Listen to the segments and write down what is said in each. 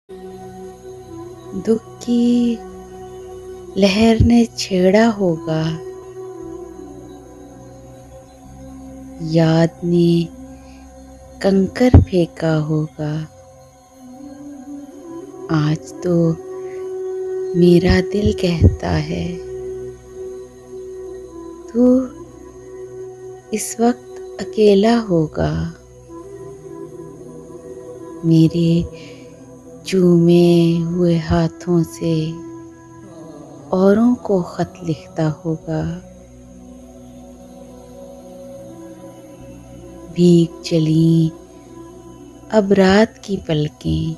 दुख की लहर ने छेड़ा होगा, याद ने कंकर फेंका होगा। आज तो मेरा दिल कहता है, तू इस वक्त अकेला होगा। मेरे चूमे हुए हाथों से औरों को खत लिखता होगा। भीग चली अब रात की पलकें,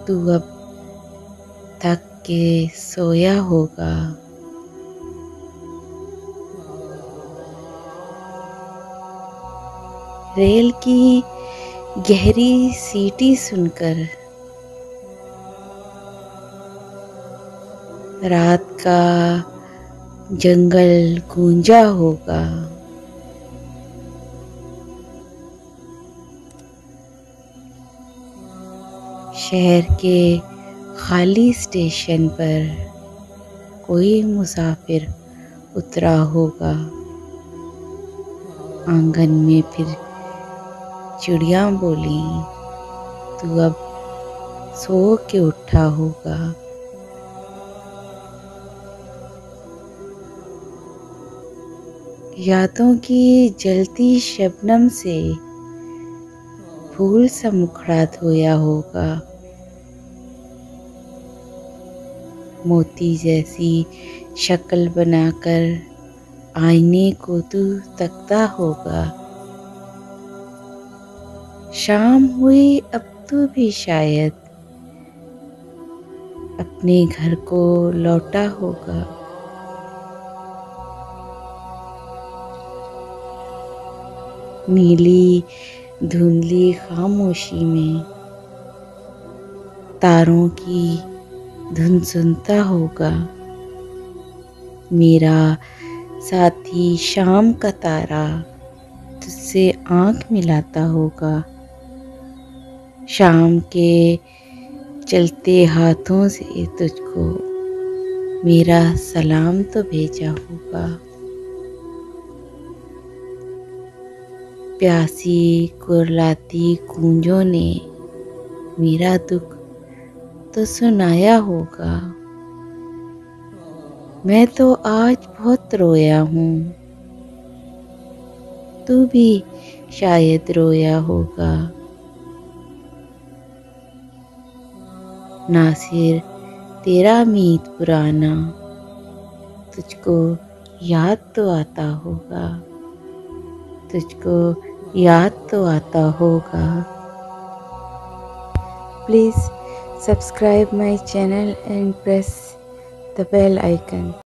तू अब थक के सोया होगा। रेल की गहरी सीटी सुनकर रात का जंगल गूंजा होगा। शहर के खाली स्टेशन पर कोई मुसाफिर उतरा होगा। आंगन में फिर चिड़िया बोली, तू अब सो के उठा होगा। यादों की जलती शबनम से फूल सा मुखड़ा धोया होगा। मोती जैसी शक्ल बनाकर आईने को तू तकता होगा। शाम हुई अब तू भी शायद अपने घर को लौटा होगा। नीली धुंधली खामोशी में तारों की धुन सुनता होगा। मेरा साथी शाम का तारा तुझसे आंख मिलाता होगा। शाम के चलते हाथों से तुझको मेरा सलाम तो भेजा होगा। प्यासी कुरलाती गूंजों ने मेरा दुख तो सुनाया होगा। मैं तो आज बहुत रोया हूँ, तू भी शायद रोया होगा। नासिर तेरा मीत पुराना तुझको याद तो आता होगा। तुझको याद तो आता होगा। Please subscribe my channel and press the bell icon.